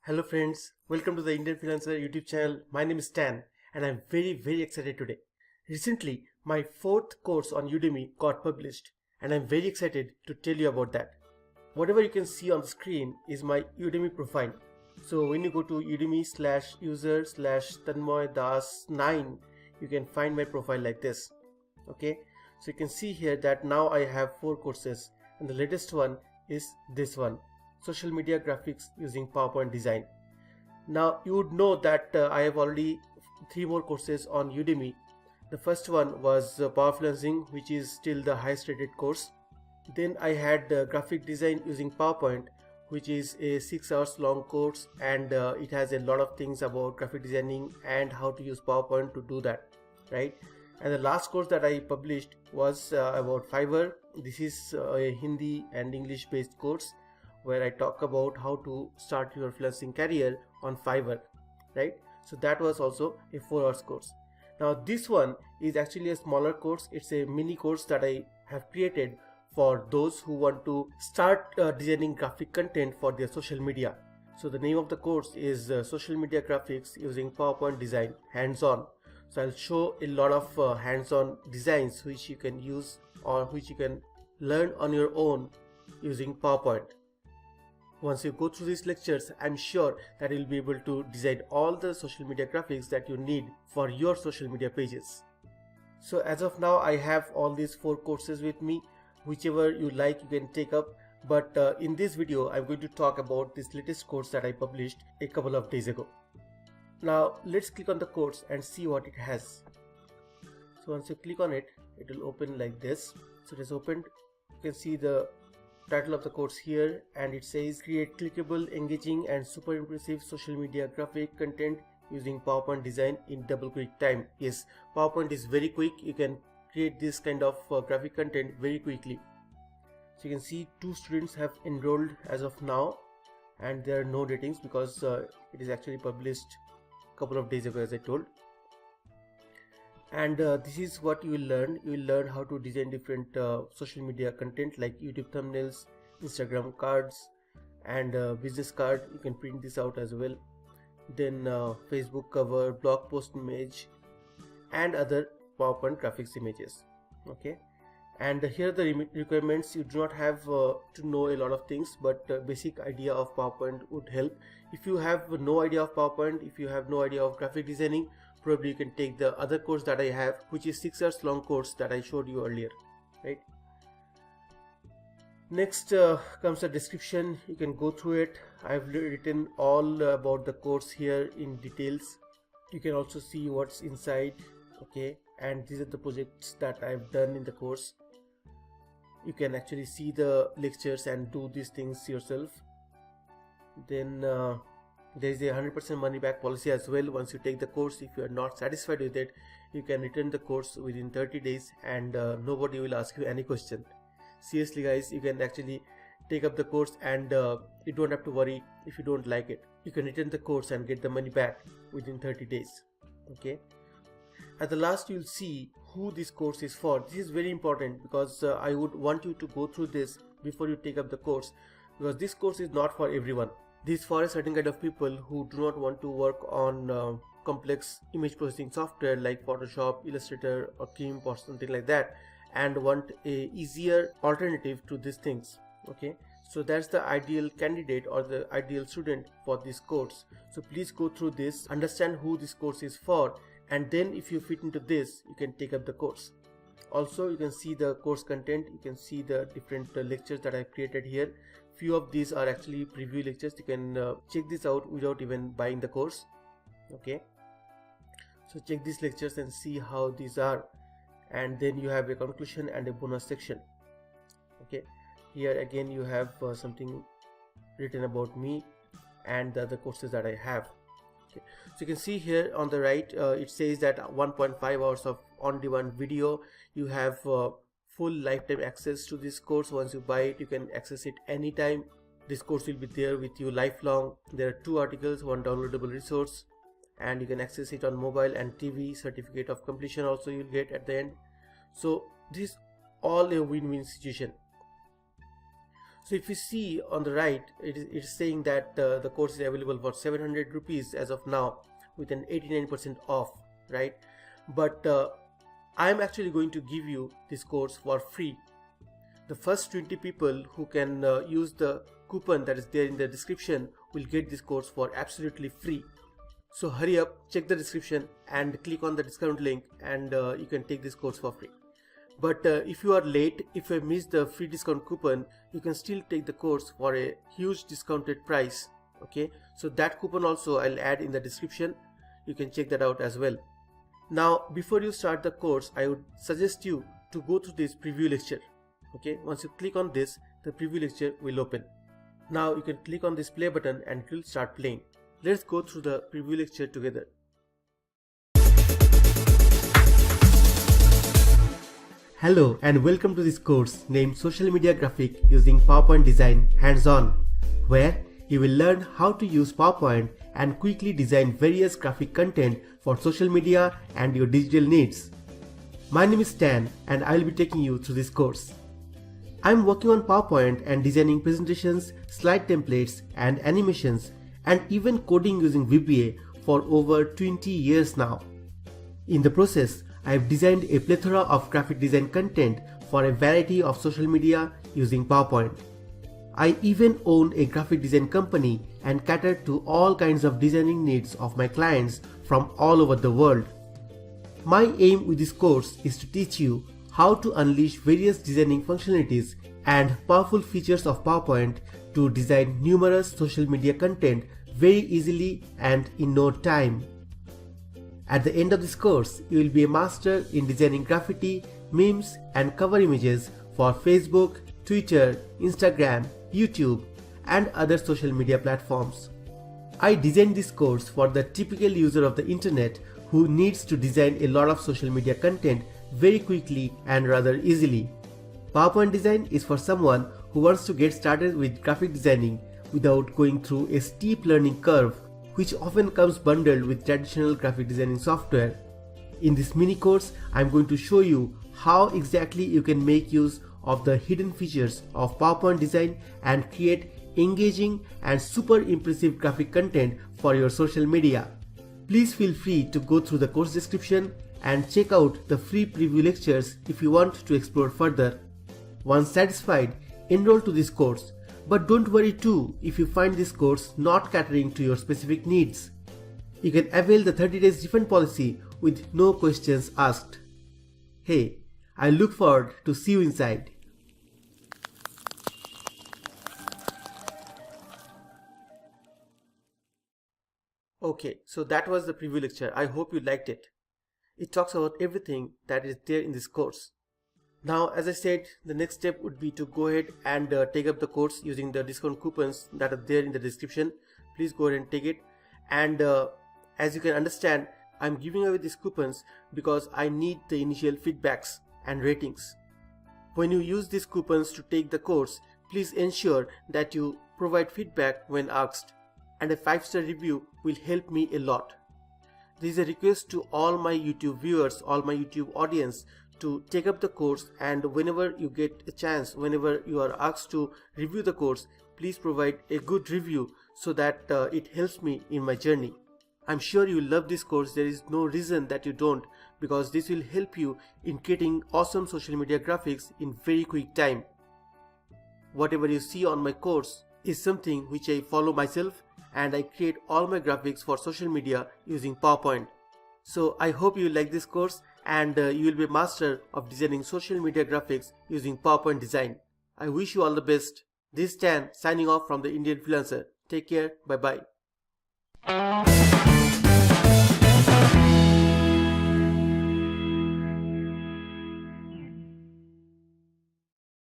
Hello friends, welcome to the Indian Freelancer YouTube channel. My name is Stan and I'm very excited today. Recently, my fourth course on Udemy got published and I'm very excited to tell you about that. Whatever you can see on the screen is my Udemy profile. So when you go to udemy/user/tanmoydas9, you can find my profile like this. Okay, so you can see here that now I have 4 courses and the latest one is this one. Social media graphics using PowerPoint design. Now you would know that I have already 3 more courses on Udemy. The first one was Freelancing, which is still the highest rated course. Then I had graphic design using PowerPoint, which is a 6 hours long course, and it has a lot of things about graphic designing and how to use PowerPoint to do that, right? And the last course that I published was about Fiverr. This is a Hindi and English based course where I talk about how to start your freelancing career on Fiverr, right? So that was also a 4 hours course. Now this one is actually a smaller course. It's a mini course that I have created for those who want to start designing graphic content for their social media. So the name of the course is Social Media Graphics using PowerPoint Design Hands-on. So I'll show a lot of hands-on designs which you can use or which you can learn on your own using PowerPoint. Once you go through these lectures, I'm sure that you'll be able to design all the social media graphics that you need for your social media pages. So as of now, I have all these 4 courses with me. Whichever you like, you can take up. But in this video, I'm going to talk about this latest course that I published a couple of days ago. Now let's click on the course and see what it has. So once you click on it, it will open like this. So it is opened. You can see the title of the course here, and it says create clickable, engaging and super impressive social media graphic content using PowerPoint design in double quick time. Yes, PowerPoint is very quick. You can create this kind of graphic content very quickly. So you can see 2 students have enrolled as of now, and there are no ratings because it is actually published a couple of days ago, as I told. And this is what you will learn. You will learn how to design different social media content like YouTube thumbnails, Instagram cards, and business card. You can print this out as well. Then Facebook cover, blog post image, and other PowerPoint graphics images. Okay, and here are the requirements. You do not have to know a lot of things, but basic idea of PowerPoint would help. If you have no idea of PowerPoint, if you have no idea of graphic designing, probably you can take the other course that I have, which is 6 hours long course that I showed you earlier, right? Next comes the description. You can go through it. I've written all about the course here in details. You can also see what's inside. Okay, and these are the projects that I've done in the course. You can actually see the lectures and do these things yourself. Then there is a 100% money back policy as well. Once you take the course, if you are not satisfied with it, you can return the course within 30 days and nobody will ask you any question. Seriously guys, you can actually take up the course and you don't have to worry if you don't like it. You can return the course and get the money back within 30 days. Okay. At the last, you'll see who this course is for. This is very important because I would want you to go through this before you take up the course, because this course is not for everyone. This is for a certain kind of people who do not want to work on complex image processing software like Photoshop, Illustrator or GIMP or something like that, and want a easier alternative to these things. Okay, so that's the ideal candidate or the ideal student for this course. So please go through this, understand who this course is for, and then if you fit into this, you can take up the course. Also, you can see the course content. You can see the different lectures that I've created here. Few of these are actually preview lectures. You can check this out without even buying the course. Okay, so check these lectures and see how these are, and then you have a conclusion and a bonus section. Okay, here again you have something written about me and the other courses that I have. Okay. So you can see here on the right, it says that 1.5 hours of on-demand video. You have full lifetime access to this course. Once you buy it, you can access it anytime. This course will be there with you lifelong. There are 2 articles, 1 downloadable resource, and you can access it on mobile and TV. Certificate of completion also you'll get at the end. So this is all a win-win situation. So if you see on the right, it is saying that the course is available for 700 rupees as of now with an 89% off, right? But I'm actually going to give you this course for free. The first 20 people who can use the coupon that is there in the description will get this course for absolutely free. So hurry up, check the description and click on the discount link, and you can take this course for free. But if you are late, if you missed the free discount coupon, you can still take the course for a huge discounted price. Okay, so that coupon also I'll add in the description. You can check that out as well. Now before you start the course, I would suggest you to go through this preview lecture. Okay, once you click on this, the preview lecture will open. Now you can click on this play button and it will start playing. Let's go through the preview lecture together. Hello and welcome to this course named Social Media Graphic using PowerPoint Design Hands-On, where you will learn how to use PowerPoint and quickly design various graphic content for social media and your digital needs. My name is Stan and I will be taking you through this course. I'm working on PowerPoint and designing presentations, slide templates and animations, and even coding using VBA for over 20 years now. In the process, I have designed a plethora of graphic design content for a variety of social media using PowerPoint. I even own a graphic design company and cater to all kinds of designing needs of my clients from all over the world. My aim with this course is to teach you how to unleash various designing functionalities and powerful features of PowerPoint to design numerous social media content very easily and in no time. At the end of this course, you will be a master in designing graffiti, memes and cover images for Facebook, Twitter, Instagram, YouTube and other social media platforms. I designed this course for the typical user of the internet who needs to design a lot of social media content very quickly and rather easily. PowerPoint design is for someone who wants to get started with graphic designing without going through a steep learning curve, which often comes bundled with traditional graphic designing software. In this mini course, I'm going to show you how exactly you can make use of the hidden features of PowerPoint design and create engaging and super impressive graphic content for your social media. Please feel free to go through the course description and check out the free preview lectures if you want to explore further. Once satisfied, enroll to this course. But don't worry too if you find this course not catering to your specific needs. You can avail the 30 days refund policy with no questions asked. Hey, I look forward to see you inside. Okay, so that was the preview lecture. I hope you liked it. It talks about everything that is there in this course. Now, as I said, the next step would be to go ahead and take up the course using the discount coupons that are there in the description. Please go ahead and take it. And as you can understand, I'm giving away these coupons because I need the initial feedbacks and ratings. When you use these coupons to take the course, please ensure that you provide feedback when asked. And a 5-star review will help me a lot. This is a request to all my YouTube viewers, all my YouTube audience, to take up the course, and whenever you get a chance, whenever you are asked to review the course, please provide a good review so that it helps me in my journey. I'm sure you love this course. There is no reason that you don't, because this will help you in creating awesome social media graphics in very quick time. Whatever you see on my course is something which I follow myself, and I create all my graphics for social media using PowerPoint. So I hope you like this course and you will be a master of designing social media graphics using PowerPoint design. I wish you all the best. This is Stan signing off from the Indian Freelancer. Take care. Bye bye.